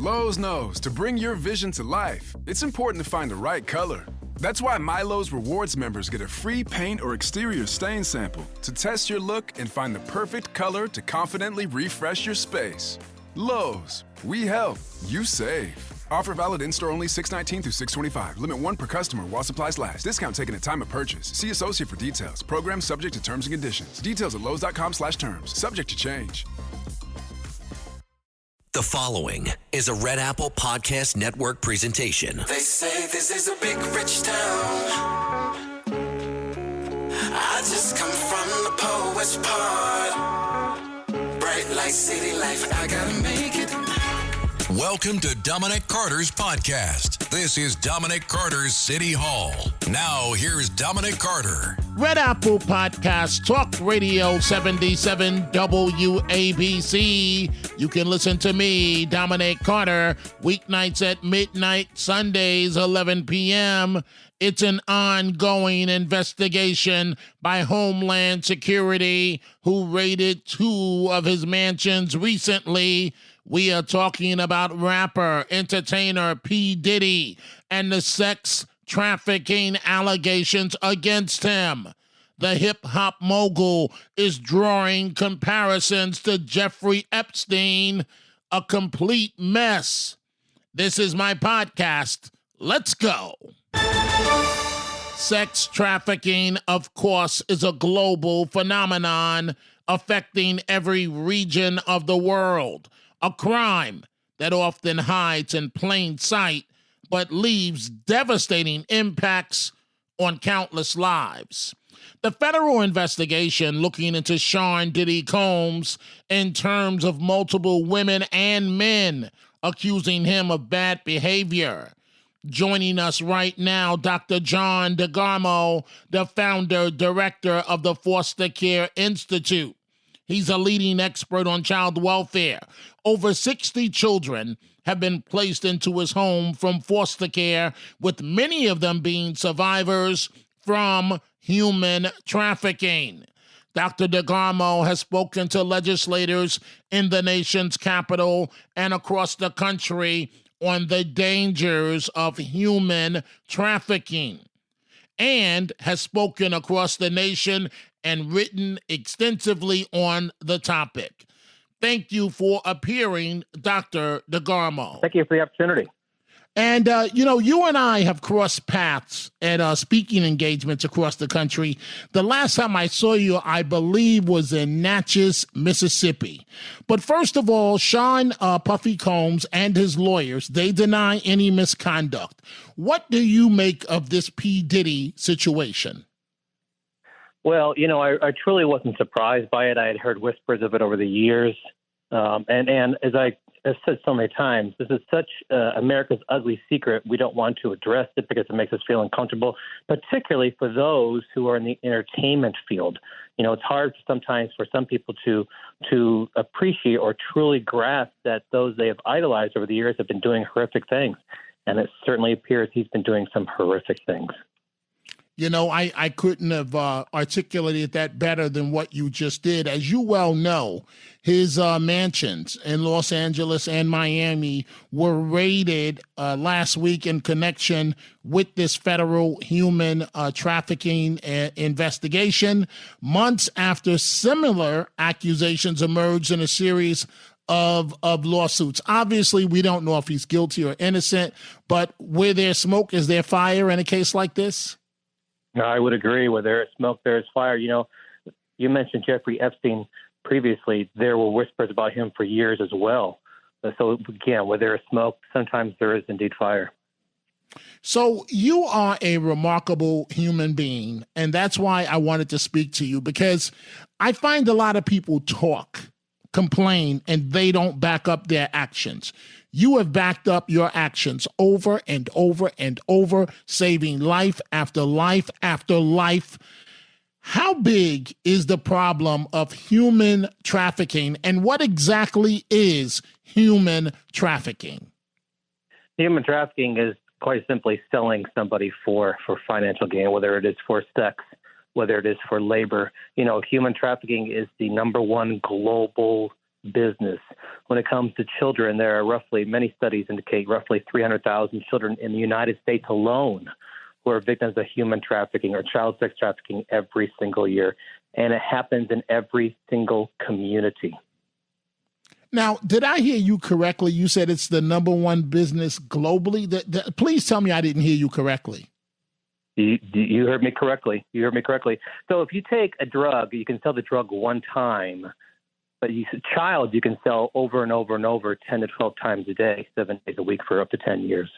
Lowe's knows to bring your vision to life, it's important to find the right color. That's why My Lowe's Rewards members get a free paint or exterior stain sample to test your look and find the perfect color to confidently refresh your space. Lowe's, we help, you save. Offer valid in-store only 6/19 through 6/25. Limit 1 per customer while supplies last. Discount taken at time of purchase. See associate for details. Program subject to terms and conditions. Details at lowes.com/terms. Subject to change. The following is a Red Apple Podcast Network presentation. They say this is a big rich town. I just come from the poet's part. Bright light, city life, I gotta make it. Welcome to Dominic Carter's podcast. This is Dominic Carter's City Hall. Now, here's Dominic Carter. Red Apple Podcast, Talk Radio 77 WABC. You can listen to me, Dominic Carter, weeknights at midnight, Sundays, 11 p.m. It's an ongoing investigation by Homeland Security, who raided 2 of his mansions recently. We are talking about rapper, entertainer P. Diddy and the sex trafficking allegations against him. The hip-hop mogul is drawing comparisons to Jeffrey Epstein, a complete mess. This is my podcast. Let's go. Sex trafficking, of course, is a global phenomenon affecting every region of the world. A crime that often hides in plain sight but leaves devastating impacts on countless lives. The federal investigation looking into Sean Diddy Combs in terms of multiple women and men accusing him of bad behavior. Joining us right now, Dr. John Degarmo, the founder, director of the Foster Care Institute. He's a leading expert on child welfare. Over 60 children have been placed into his home from foster care, with many of them being survivors from human trafficking. Dr. Degarmo has spoken to legislators in the nation's capital and across the country on the dangers of human trafficking, and has spoken across the nation and written extensively on the topic. Thank you for appearing, Dr. Degarmo. Thank you for the opportunity. And, you and I have crossed paths at speaking engagements across the country. The last time I saw you, I believe, was in Natchez, Mississippi. But first of all, Sean Puffy Combs and his lawyers, they deny any misconduct. What do you make of this P. Diddy situation? Well, I truly wasn't surprised by it. I had heard whispers of it over the years. And as I have said so many times, this is such America's ugly secret. We don't want to address it because it makes us feel uncomfortable, particularly for those who are in the entertainment field. It's hard sometimes for some people to appreciate or truly grasp that those they have idolized over the years have been doing horrific things. And it certainly appears he's been doing some horrific things. I couldn't have articulated that better than what you just did. As you well know, his mansions in Los Angeles and Miami were raided last week in connection with this federal human trafficking investigation, months after similar accusations emerged in a series of lawsuits. Obviously, we don't know if he's guilty or innocent, but where there's smoke, is there fire in a case like this? I would agree. Where there is smoke, there is fire. You mentioned Jeffrey Epstein previously. There were whispers about him for years as well. So, again, where there is smoke, sometimes there is indeed fire. So you are a remarkable human being, and that's why I wanted to speak to you, because I find a lot of people talk, complain, and they don't back up their actions. You have backed up your actions over and over and over, saving life after life after life. How big is the problem of human trafficking, and what exactly is human trafficking? Human trafficking is quite simply selling somebody for financial gain, whether it is for sex, whether it is for labor. Human trafficking is the number one global business. When it comes to children, there are many studies indicate roughly 300,000 children in the United States alone who are victims of human trafficking or child sex trafficking every single year. And it happens in every single community. Now, did I hear you correctly? You said it's the number one business globally. Please tell me I didn't hear you correctly. You heard me correctly. So if you take a drug, you can sell the drug one time, but a child you can sell over and over and over 10 to 12 times a day, 7 days a week for up to 10 years.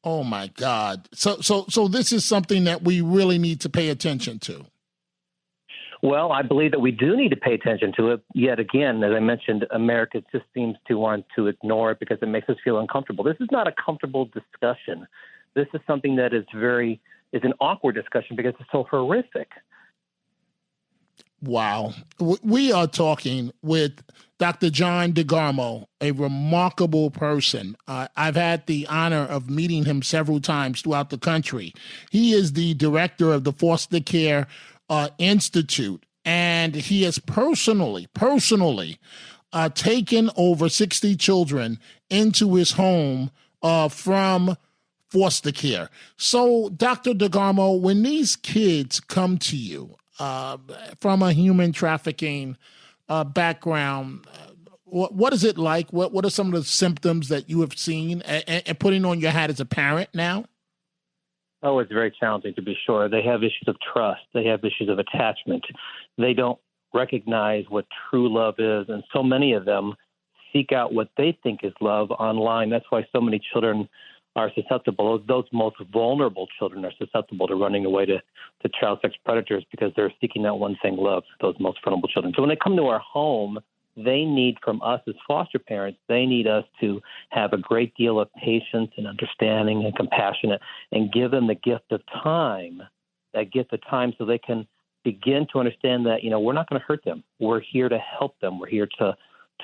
Oh, my God. So this is something that we really need to pay attention to. Well, I believe that we do need to pay attention to it. Yet again, as I mentioned, America just seems to want to ignore it because it makes us feel uncomfortable. This is not a comfortable discussion. This is something that is an awkward discussion because it's so horrific. Wow. We are talking with Dr. John Degarmo, a remarkable person. I've had the honor of meeting him several times throughout the country. He is the director of the Foster Care Institute, and he has personally taken over 60 children into his home from foster care. So, Dr. Degarmo, when these kids come to you from a human trafficking background, what is it like? What are some of the symptoms that you have seen and putting on your hat as a parent now? Oh, it's very challenging, to be sure. They have issues of trust. They have issues of attachment. They don't recognize what true love is. And so many of them seek out what they think is love online. That's why so many children are susceptible. Those most vulnerable children are susceptible to running away to child sex predators because they're seeking out one thing, love, those most vulnerable children. So when they come to our home, they need from us as foster parents, they need us to have a great deal of patience and understanding and compassion and give them the gift of time, so they can begin to understand that, we're not going to hurt them. We're here to help them. We're here to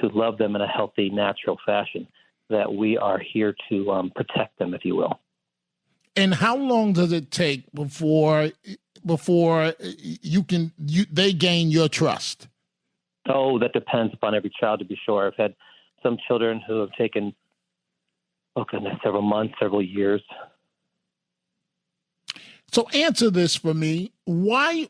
love them in a healthy, natural fashion, that we are here to protect them, if you will. And how long does it take before they gain your trust? Oh, that depends upon every child, to be sure. I've had some children who have taken, several months, several years. So answer this for me. Why?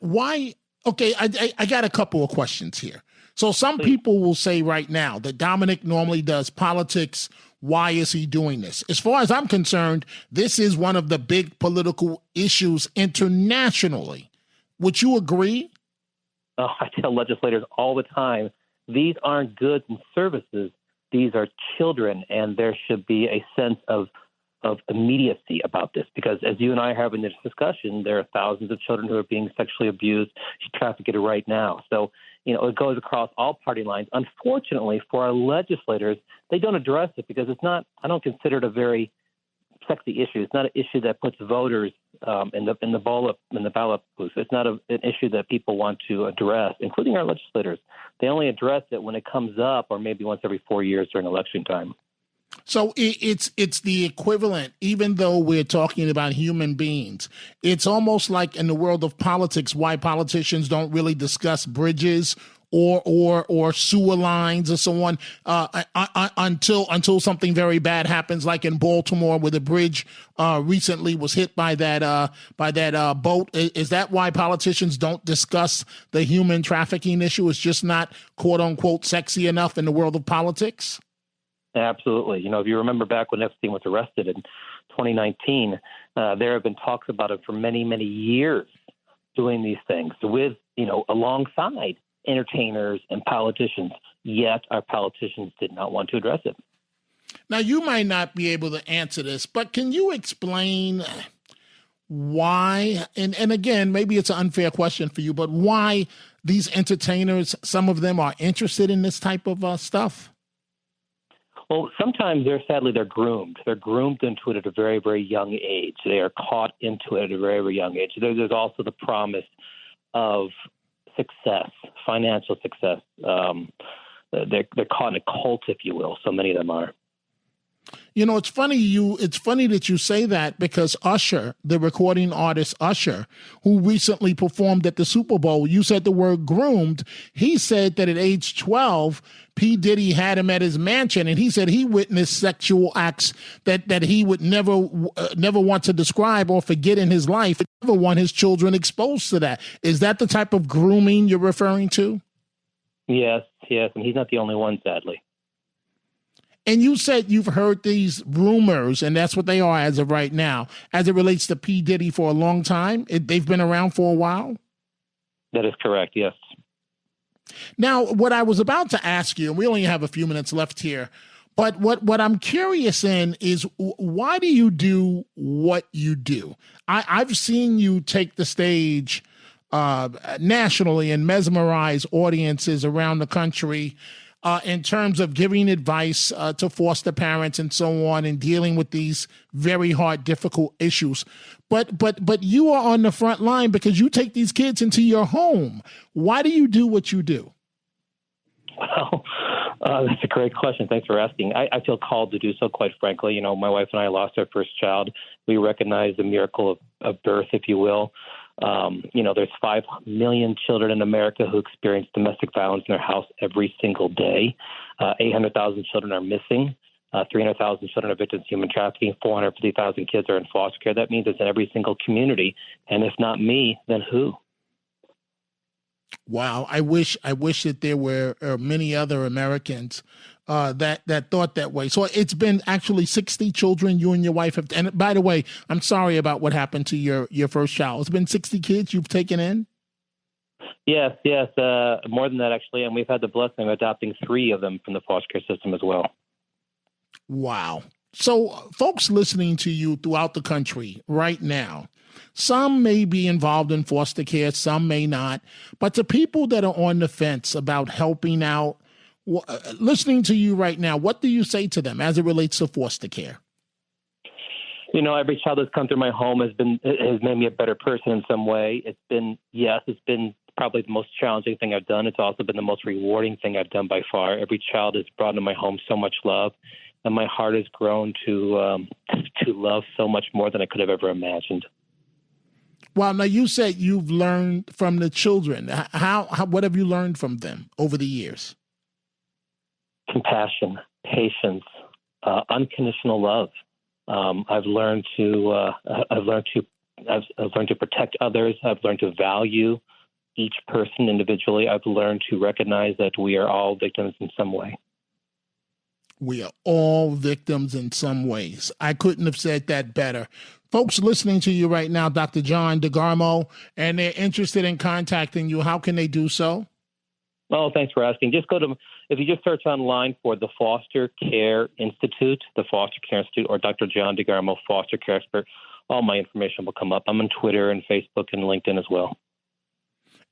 Okay, I got a couple of questions here. So some people will say right now that Dominic normally does politics. Why is he doing this? As far as I'm concerned, this is one of the big political issues internationally. Would you agree? Oh, I tell legislators all the time, these aren't goods and services. These are children, and there should be a sense of immediacy about this, because as you and I are having this discussion, there are thousands of children who are being sexually abused, trafficked right now. So, it goes across all party lines. Unfortunately, for our legislators, they don't address it because it's not, I don't consider it a very sexy issue. It's not an issue that puts voters in the ballot booth. It's not an issue that people want to address, including our legislators. They only address it when it comes up, or maybe once every 4 years during election time. So it's the equivalent, even though we're talking about human beings. It's almost like in the world of politics, why politicians don't really discuss bridges or sewer lines or so on until something very bad happens, like in Baltimore, where the bridge recently was hit by that boat. Is that why politicians don't discuss the human trafficking issue? It's just not quote unquote sexy enough in the world of politics. Absolutely. If you remember back when Epstein was arrested in 2019, there have been talks about it for many, many years, doing these things with, alongside entertainers and politicians, yet our politicians did not want to address it. Now, you might not be able to answer this, but can you explain why, and again, maybe it's an unfair question for you, but why these entertainers, some of them are interested in this type of stuff? Well, sometimes they're groomed. They're groomed into it at a very, very young age. They are caught into it at a very, very young age. There's also the promise of success, financial success. They're caught in a cult, if you will. So many of them are. You know, it's funny that you say that because Usher, the recording artist Usher, who recently performed at the Super Bowl, you said the word groomed. He said that at age 12, P. Diddy had him at his mansion, and he said he witnessed sexual acts that he would never want to describe or forget in his life. Never want his children exposed to that. Is that the type of grooming you're referring to? Yes, and he's not the only one, sadly. And you said you've heard these rumors, and that's what they are as of right now, as it relates to P. Diddy for a long time. They've been around for a while? That is correct, yes. Now, what I was about to ask you, and we only have a few minutes left here, but what I'm curious in is why do you do what you do? I've seen you take the stage nationally and mesmerize audiences around the country in terms of giving advice to foster parents and so on, and dealing with these very hard, difficult issues. But you are on the front line because you take these kids into your home. Why do you do what you do? Well, that's a great question. Thanks for asking. I feel called to do so, quite frankly. You know, my wife and I lost our first child. We recognize the miracle of birth, if you will. You know, there's 5 million children in America who experience domestic violence in their house every single day. 800,000 children are missing. 300,000 children are victims of human trafficking. 450,000 kids are in foster care. That means it's in every single community. And if not me, then who? Wow, I wish that there were many other Americans that thought that way. So it's been actually 60 children you and your wife have. And by the way, I'm sorry about what happened to your first child. It's been 60 kids you've taken in? Yes, more than that, actually. And we've had the blessing of adopting 3 of them from the foster care system as well. Wow. So folks listening to you throughout the country right now, some may be involved in foster care, some may not. But to people that are on the fence about helping out, listening to you right now, what do you say to them as it relates to foster care? You know, every child that's come through my home has made me a better person in some way. It's been probably the most challenging thing I've done. It's also been the most rewarding thing I've done by far. Every child has brought into my home so much love, and my heart has grown to love so much more than I could have ever imagined. Well, now you said you've learned from the children. What have you learned from them over the years? Compassion, patience, unconditional love. I've learned to protect others. I've learned to value each person individually. I've learned to recognize that we are all victims in some way. We are all victims in some ways. I couldn't have said that better. Folks listening to you right now, Dr. John Degarmo, and they're interested in contacting you, how can they do so? Oh, thanks for asking. If you just search online for the Foster Care Institute, or Dr. John Degarmo, Foster Care Expert, all my information will come up. I'm on Twitter and Facebook and LinkedIn as well.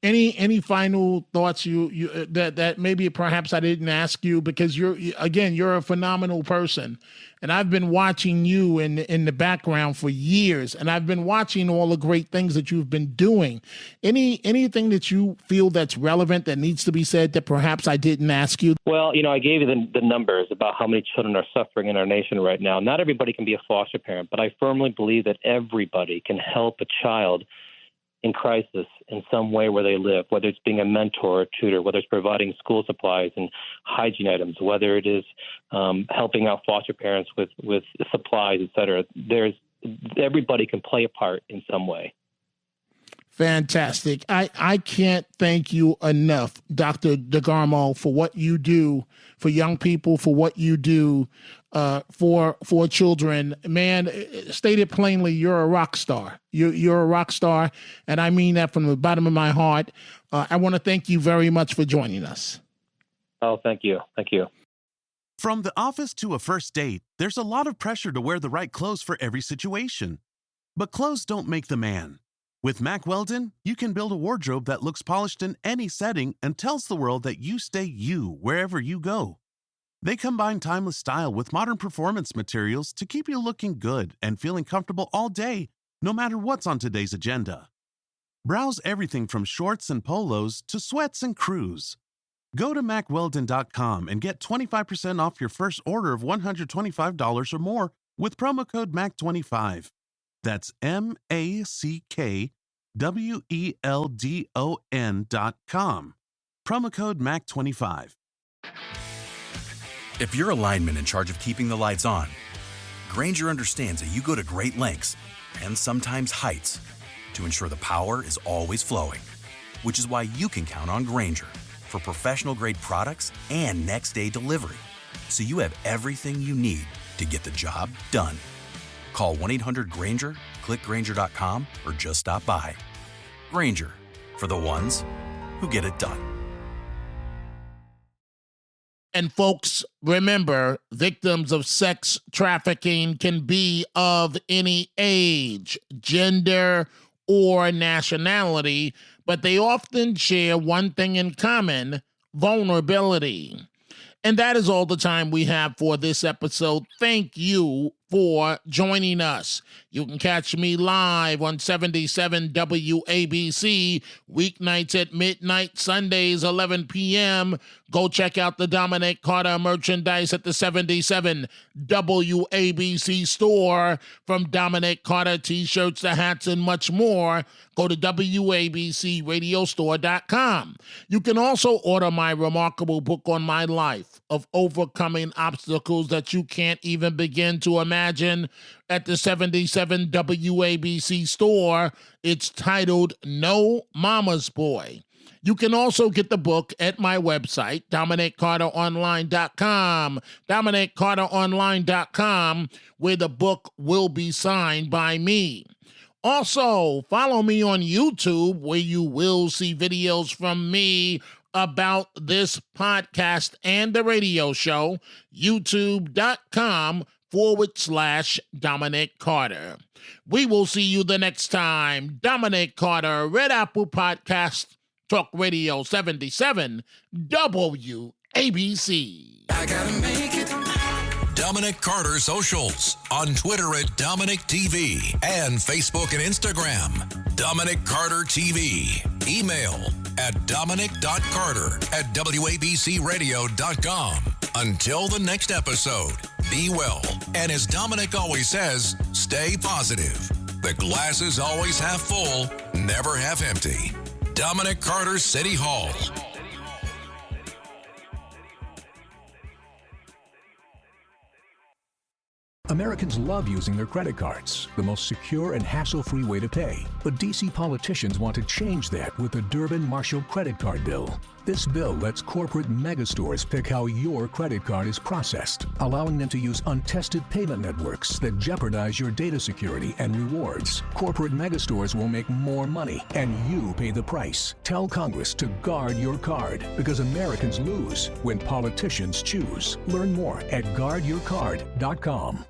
Any final thoughts you that maybe perhaps I didn't ask you, because you're a phenomenal person, and I've been watching you in the background for years, and I've been watching all the great things that you've been doing. Anything that you feel that's relevant that needs to be said that perhaps I didn't ask you? Well, you know, I gave you the numbers about how many children are suffering in our nation right now. Not everybody can be a foster parent, but I firmly believe that everybody can help a child in crisis in some way where they live, whether it's being a mentor or tutor, whether it's providing school supplies and hygiene items, whether it is helping out foster parents with supplies, et cetera. Everybody can play a part in some way. Fantastic. I can't thank you enough, Dr. Degarmo, for what you do for young people, for what you do for children. Man, stated plainly, you're a rock star. You're a rock star, and I mean that from the bottom of my heart. I want to thank you very much for joining us. Oh, thank you. Thank you. From the office to a first date, there's a lot of pressure to wear the right clothes for every situation. But clothes don't make the man. With Mack Weldon, you can build a wardrobe that looks polished in any setting and tells the world that you stay you wherever you go. They combine timeless style with modern performance materials to keep you looking good and feeling comfortable all day, no matter what's on today's agenda. Browse everything from shorts and polos to sweats and crews. Go to MacWeldon.com and get 25% off your first order of $125 or more with promo code MAC25. That's MACKWELDON.com. Promo code MAC25. If you're a lineman in charge of keeping the lights on, Grainger understands that you go to great lengths and sometimes heights to ensure the power is always flowing, which is why you can count on Grainger for professional-grade products and next-day delivery, so you have everything you need to get the job done. Call 1-800-GRAINGER, click Grainger.com, or just stop by. Grainger, for the ones who get it done. And folks, remember, victims of sex trafficking can be of any age, gender, or nationality, but they often share one thing in common: vulnerability. And that is all the time we have for this episode. Thank you for joining us. You can catch me live on 77 WABC, weeknights at midnight, Sundays 11 p.m. Go check out the Dominic Carter merchandise at the 77 WABC store. From Dominic Carter t-shirts to hats and much more, go to WABCRadiostore.com. You can also order my remarkable book on my life of overcoming obstacles that you can't even begin to imagine at the 77 WABC store. It's titled No Mama's Boy. You can also get the book at my website, DominicCarterOnline.com, DominicCarterOnline.com, where the book will be signed by me. Also, follow me on YouTube, where you will see videos from me about this podcast and the radio show, youtube.com/Dominic Carter. We will see you the next time. Dominic Carter, Red Apple Podcast, Talk Radio 77, WABC. I gotta make it. Dominic Carter socials on Twitter at Dominic TV and Facebook and Instagram, Dominic Carter TV. Email at dominic.carter@wabcradio.com. Until the next episode, be well. And as Dominic always says, stay positive. The glass is always half full, never half empty. Dominic Carter City Hall. Americans love using their credit cards, the most secure and hassle-free way to pay. But D.C. politicians want to change that with the Durbin-Marshall credit card bill. This bill lets corporate megastores pick how your credit card is processed, allowing them to use untested payment networks that jeopardize your data security and rewards. Corporate megastores will make more money, and you pay the price. Tell Congress to guard your card, because Americans lose when politicians choose. Learn more at guardyourcard.com.